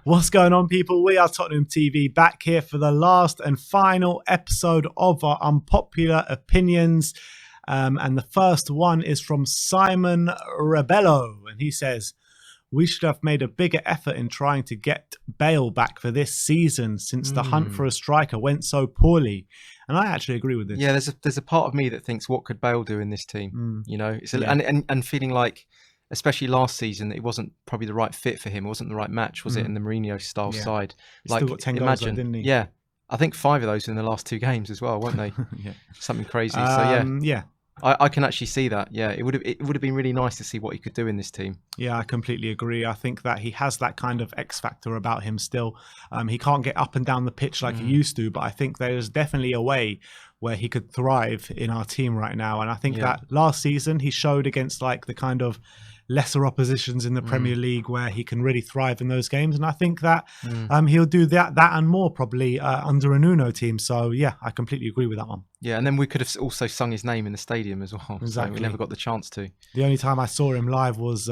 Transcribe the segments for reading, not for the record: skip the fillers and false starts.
What's going on, people? We are Tottenham TV, back here for the last and final episode of our unpopular opinions. And the first one is from Simon Rebello. And he says, we should have made a bigger effort in trying to get Bale back for this season since the hunt for a striker went so poorly. And I actually agree with this. Yeah, there's a part of me that thinks, what could Bale do in this team? You know, and feeling like, especially last season, it wasn't probably the right fit for him. It wasn't the right match, was it, in the Mourinho style side? He still got 10 goals, though, didn't he? Yeah, I think 5 of those in the last 2 games as well, weren't they? Something crazy. So I can actually see that. Yeah, it would have been really nice to see what he could do in this team. Yeah, I completely agree. I think that he has that kind of X factor about him still. He can't get up and down the pitch like he used to, but I think there's definitely a way where he could thrive in our team right now. And I think that last season he showed against like the kind of lesser oppositions in the Premier League where he can really thrive in those games. And I think that he'll do that and more probably under a Nuno team. So yeah, I completely agree with that one. Yeah, and then we could have also sung his name in the stadium as well. Exactly. So we never got the chance to. The only time I saw him live was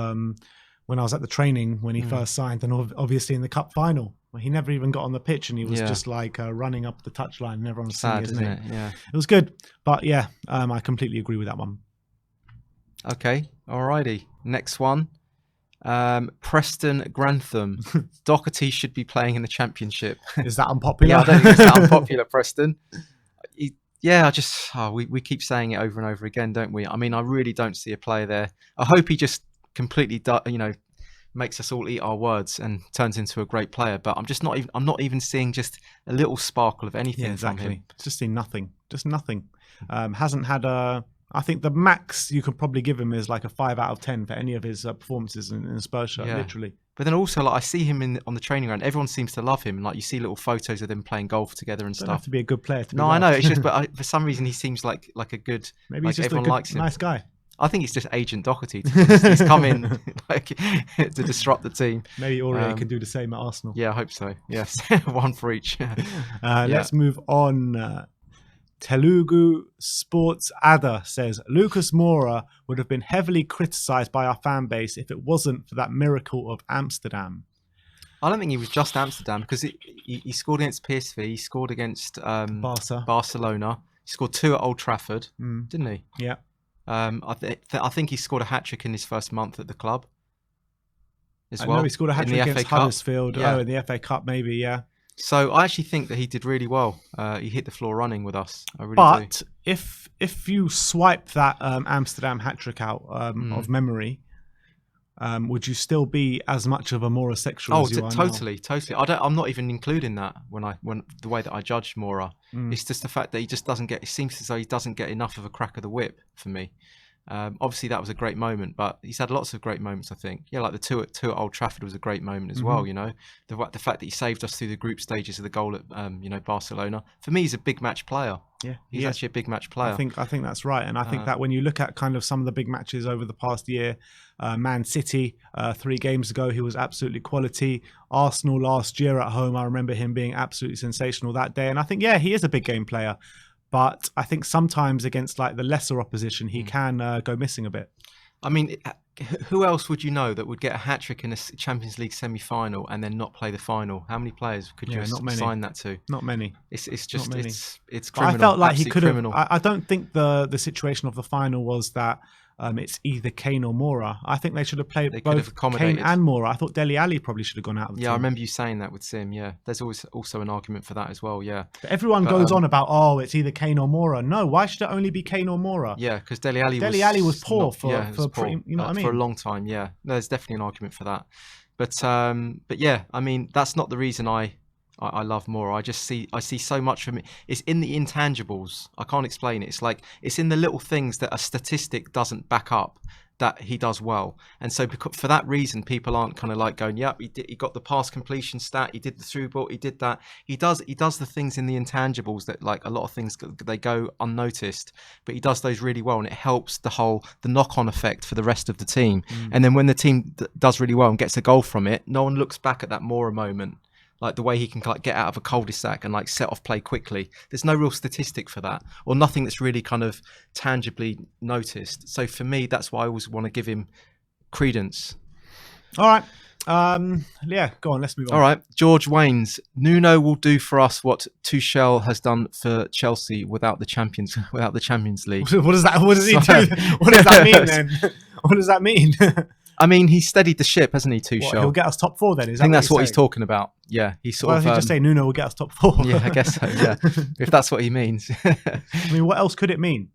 when I was at the training when he first signed, and obviously in the cup final. He never even got on the pitch, and he was just like running up the touchline and everyone was singing his name. It was good. But yeah, I completely agree with that one. Okay, alrighty. Next one. Preston Grantham. Doherty should be playing in the Championship. Is that unpopular? Yeah, I don't think it's that unpopular, Preston. We keep saying it over and over again, don't we? I mean, I really don't see a player there. I hope he just completely, makes us all eat our words and turns into a great player. But I'm not even seeing just a little sparkle of anything from him. Just seen nothing. Just nothing. Hasn't had a. I think the max you could probably give him is like a 5 out of 10 for any of his performances in Spurs shirt, literally. But then also, like, I see him on the training ground. Everyone seems to love him. Like, you see little photos of them playing golf together and stuff. Don't have to be a good player to be No, I know. It's just, but for some reason, he seems like a good. Maybe he's just everyone likes him. Nice guy. I think it's just Agent Doherty. He's come in to disrupt the team. Maybe Aurier can do the same at Arsenal. Yeah, I hope so. Yes, one for each. Let's move on. Telugu Sports Ada says, Lucas Moura would have been heavily criticised by our fan base if it wasn't for that miracle of Amsterdam. I don't think he was just Amsterdam, because he scored against PSV, he scored against Barcelona, he scored 2 at Old Trafford, didn't he? Yeah. I think he scored a hat-trick in his first month at the club as well. I know he scored a hat-trick against Huddersfield. Yeah. Oh, in the FA Cup maybe, yeah. So I actually think that he did really well. He hit the floor running with us. I really do. If you swipe that Amsterdam hat-trick out of memory, would you still be as much of a Moura sexual as you are totally, now? Totally. I'm not even including that when the way that I judge Moura. It's just the fact that he just doesn't get. It seems as though he doesn't get enough of a crack of the whip for me. Obviously that was a great moment, but he's had lots of great moments, I think. Yeah, like the two at Old Trafford was a great moment as well, you know. The fact that he saved us through the group stages of the goal at Barcelona. For me, he's a big match player. Yeah, he's actually a big match player. I think that's right. And I think that when you look at kind of some of the big matches over the past year, Man City 3 games ago, he was absolutely quality. Arsenal last year at home, I remember him being absolutely sensational that day. And I think, he is a big game player. But I think sometimes against like the lesser opposition, he can go missing a bit. I mean, who else would you know that would get a hat-trick in a Champions League semi-final and then not play the final? How many players could you assign that to? Not many. It's just, it's criminal. I felt like he could have. I don't think the situation of the final was that it's either Kane or Moura. I think they should have played both Kane and Moura. I thought Dele Alli probably should have gone out of the team. I remember you saying that with Sim, There's always also an argument for that as well, But everyone goes on about, it's either Kane or Moura. No, why should it only be Kane or Moura? Yeah, because Dele Alli was poor for you know what I mean? For a long time, No, there's definitely an argument for that. But yeah, I mean, that's not the reason I love Moura. I see so much from it. It's in the intangibles. I can't explain it. It's like it's in the little things that a statistic doesn't back up that he does well. And so for that reason, people aren't kind of like going, yep, he got the pass completion stat, he did the through ball, he did that. He does the things in the intangibles that, like, a lot of things, they go unnoticed, but he does those really well, and it helps the knock-on effect for the rest of the team. And then when the team does really well and gets a goal from it, no one looks back at that Moura moment. Like the way he can like get out of a cul-de-sac and like set off play quickly. There's no real statistic for that, or nothing that's really kind of tangibly noticed. So for me, that's why I always want to give him credence. All right. Yeah, go on. Let's move on. All right, George Waynes. Nuno will do for us what Tuchel has done for Chelsea without the Champions League. What does that? What does he do? What does that mean then? What does that mean? I mean, he steadied the ship, hasn't he, Tuchel? He'll get us top 4 then. Is I think that that's what he's saying? talking about. Yeah, he's sort of. He just say Nuno will get us top 4. Yeah, I guess so. Yeah, if that's what he means. I mean, what else could it mean?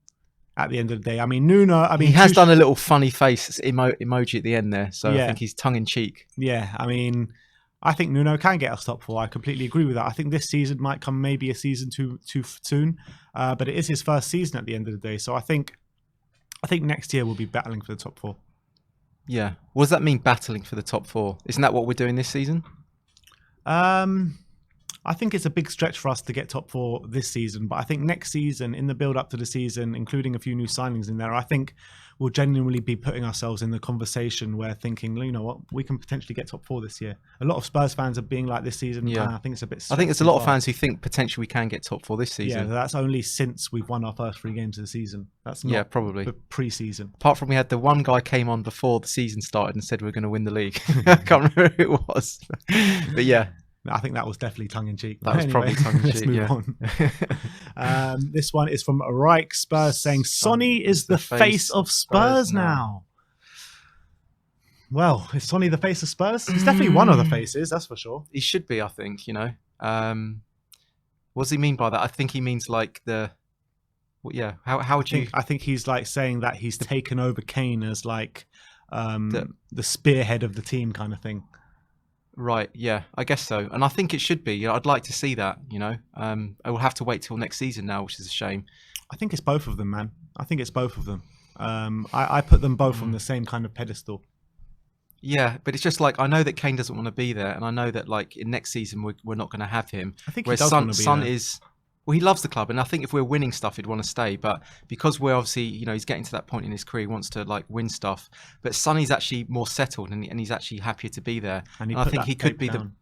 At the end of the day, I mean, Nuno. I mean, he has done a little funny face emoji at the end there, so yeah. I think he's tongue in cheek. Yeah, I mean, I think Nuno can get us top 4. I completely agree with that. I think this season might come maybe a season too soon, but it is his first season at the end of the day. So I think next year we'll be battling for the top 4. Yeah, what does that mean, battling for the top 4? Isn't that what we're doing this season? I think it's a big stretch for us to get top 4 this season, but I think next season, in the build up to the season, including a few new signings in there, I think we'll genuinely be putting ourselves in the conversation where thinking, you know what, we can potentially get top 4 this year. A lot of Spurs fans are being like this season. Yeah, I think it's a bit. I think there's a lot of fans who think potentially we can get top 4 this season. Yeah, that's only since we've won our first 3 games of the season. That's not probably pre-season. Apart from we had the one guy came on before the season started and said we were going to win the league. I can't remember who it was, but yeah. I think that was definitely tongue-in-cheek. That was probably tongue-in-cheek, Let's move on. This one is from Reich Spurs saying, Sonny is the face of Spurs now. Well, is Sonny the face of Spurs? He's definitely one of the faces, that's for sure. He should be, I think, you know. What does he mean by that? I think he means like the... Well, yeah, how would you... I think he's like saying that he's taken over Kane as like the spearhead of the team kind of thing. Right, yeah, I guess so. And I think it should be. You know, I'd like to see that, you know. I will have to wait till next season now, which is a shame. I think it's both of them, man. I think it's both of them. I put them both on the same kind of pedestal. Yeah, but it's just like, I know that Kane doesn't want to be there, and I know that like in next season we're not going to have him. I think he does want to be Son there. is... Well, he loves the club, and I think if we're winning stuff, he'd want to stay. But because we're obviously, you know, he's getting to that point in his career, he wants to like win stuff. But Sonny's actually more settled, and he's actually happier to be there. And I think he could be down.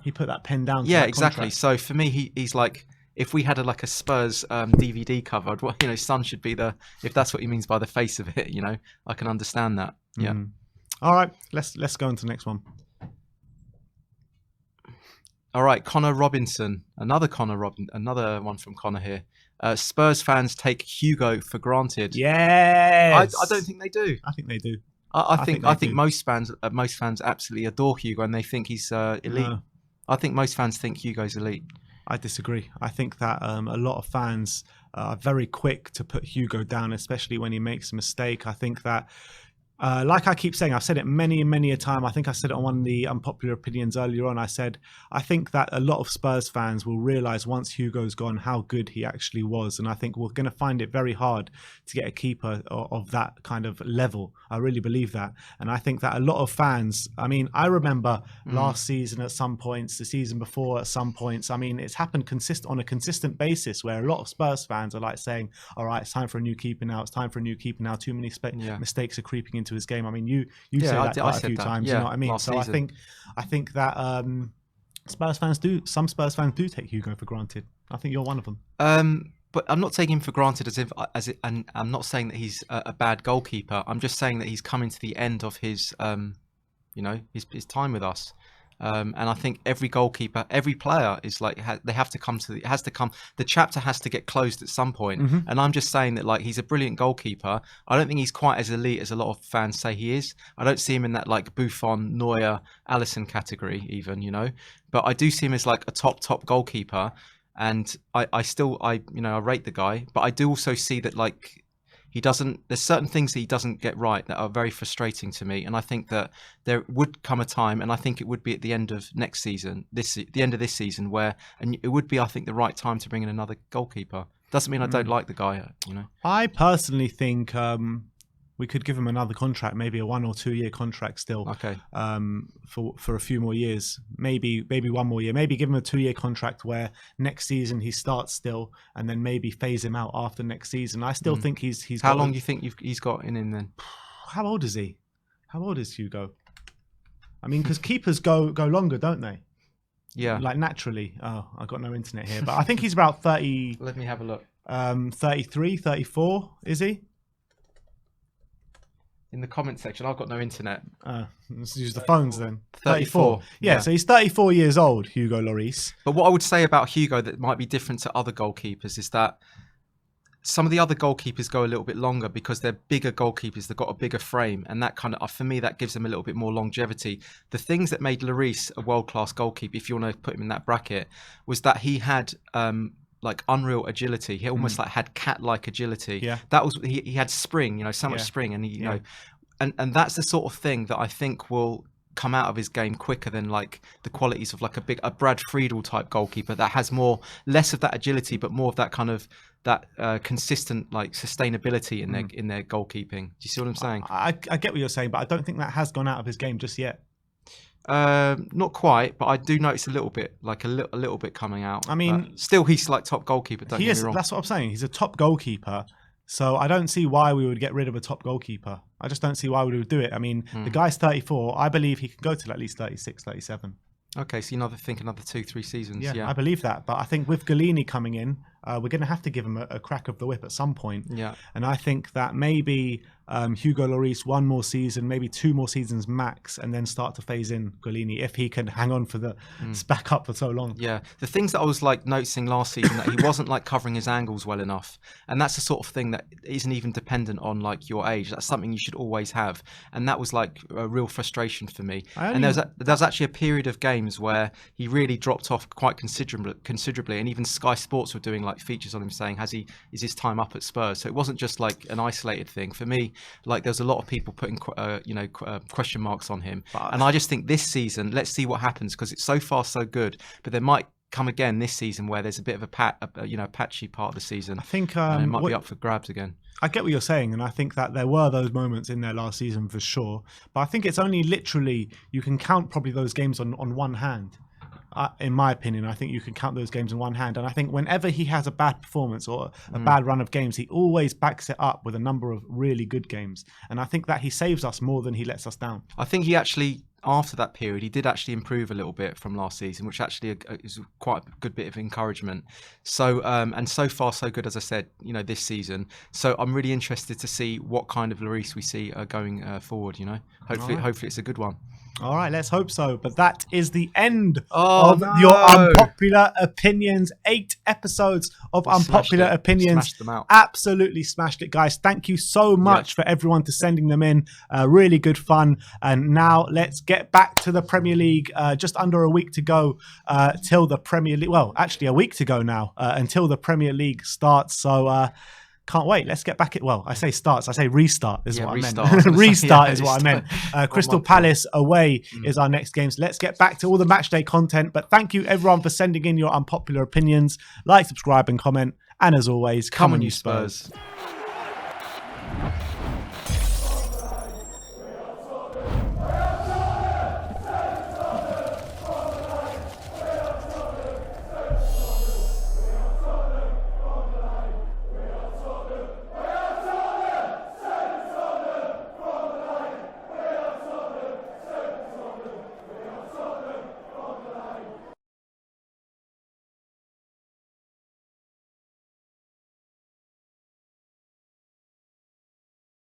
He put that pen down. Yeah, exactly. Contract. So for me, he's like, if we had a Spurs DVD cover, you know, Son should be the, if that's what he means by the face of it, you know, I can understand that. Yeah. All right, let's go on to the next one. All right, Connor Robinson, another one from Connor here. Spurs fans take Hugo for granted. Yes, I don't think they do. I think they do. I think most fans absolutely adore Hugo and they think he's elite. No. I think most fans think Hugo's elite. I disagree. I think that a lot of fans are very quick to put Hugo down, especially when he makes a mistake. I think that. Like I keep saying, I've said it many a time. I think I said it on one of the unpopular opinions earlier on. I said, I think that a lot of Spurs fans will realise once Hugo's gone how good he actually was. And I think we're going to find it very hard to get a keeper of that kind of level. I really believe that. And I think that a lot of fans, I mean, I remember last season at some points, the season before at some points. I mean, it's happened on a consistent basis where a lot of Spurs fans are like saying, all right, it's time for a new keeper now. It's time for a new keeper now. Too many mistakes are creeping into his game. I mean, you say that quite a few times. You know what I mean? So season. I think that some Spurs fans do take Hugo for granted. I think you're one of them. But I'm not taking him for granted and I'm not saying that he's a bad goalkeeper. I'm just saying that he's coming to the end of his his time with us. And I think every goalkeeper, every player is like, they have to come to the chapter has to get closed at some point. And I'm just saying that like, he's a brilliant goalkeeper. I don't think he's quite as elite as a lot of fans say he is. I don't see him in that like Buffon, Neuer, Alisson category even, you know, but I do see him as like a top goalkeeper. And I rate the guy, but I do also see that like, there's certain things that he doesn't get right that are very frustrating to me. And I think that there would come a time, and I think it would be at the end of next season, the end of this season, where, and it would be, I think, the right time to bring in another goalkeeper. Doesn't mean I don't like the guy, you know. I personally think we could give him another contract, maybe a 1 or 2 year contract still. Okay. For a few more years, maybe 1 more year, maybe give him a 2 year contract where next season he starts still, and then maybe phase him out after next season. I still think he's. How long do you think he's got in him then? How old is he? How old is Hugo? I mean, because keepers go longer, don't they? Yeah. Like naturally. Oh, I've got no internet here, but I think he's about 30. Let me have a look. 33, 34, is he? in the comment section. I've got no internet. Let's use the phones then. 34. Yeah, so he's 34 years old, Hugo Lloris. But what I would say about Hugo that might be different to other goalkeepers is that some of the other goalkeepers go a little bit longer because they're bigger goalkeepers. They've got a bigger frame, and that kind of, for me, that gives them a little bit more longevity. The things that made Lloris a world-class goalkeeper, if you want to put him in that bracket, was that he had like unreal agility. He almost like had cat-like agility. Yeah, that was he had spring, you know, so much spring, and he, you know, and that's the sort of thing that I think will come out of his game quicker than like the qualities of like a Brad Friedel type goalkeeper that has less of that agility, but more of that kind of that consistent like sustainability in their goalkeeping. Do you see what I'm saying? I get what you're saying, but I don't think that has gone out of his game just yet. Not quite, but I do notice a little bit, like a little bit coming out. I mean, but still, he's like top goalkeeper. Don't get me wrong. That's what I'm saying. He's a top goalkeeper. So I don't see why we would get rid of a top goalkeeper. I just don't see why we would do it. I mean, the guy's 34. I believe he can go to at least 36, 37. Okay, so you think another 2-3 seasons. Yeah, I believe that. But I think with Galini coming in, we're going to have to give him a crack of the whip at some point. Yeah. And I think that maybe Hugo Lloris 1 more season, maybe 2 more seasons max, and then start to phase in Galini if he can hang on for the back up for so long. Yeah. The things that I was like noticing last season, that he wasn't like covering his angles well enough. And that's the sort of thing that isn't even dependent on like your age. That's something you should always have. And that was like a real frustration for me. And there was actually a period of games where he really dropped off quite considerably. And even Sky Sports were doing like features on him saying, is his time up at Spurs? So it wasn't just like an isolated thing. For me, like there's a lot of people putting question marks on him, and I just think this season, let's see what happens, because it's so far so good, but there might come again this season where there's a bit of a patchy part of the season. I think and it might be up for grabs again. I get what you're saying, and I think that there were those moments in there last season for sure, but I think it's only literally, you can count probably those games on one hand. In my opinion, I think you can count those games in one hand. And I think whenever he has a bad performance or a bad run of games, he always backs it up with a number of really good games. And I think that he saves us more than he lets us down. I think he actually, after that period, he did actually improve a little bit from last season, which actually is quite a good bit of encouragement. So, and so far so good, as I said, you know, this season. So I'm really interested to see what kind of Lloris we see going forward, you know. Hopefully it's a good one. All right, let's hope so. But that is the end of your Unpopular Opinions. 8 episodes of Unpopular Opinions. Smashed them out. Absolutely smashed it, guys. Thank you so much for everyone to sending them in. Really good fun. And now let's get back to the Premier League. Just under a week to go till the Premier League. Well, actually a week to go now until the Premier League starts. So can't wait. Let's get back at, well, I say starts, I say restart is what I meant. Restart is what I meant. Crystal Palace away is our next games. Let's get back to all the matchday content. But thank you everyone for sending in your unpopular opinions. Like, subscribe and comment. And as always, come on you Spurs.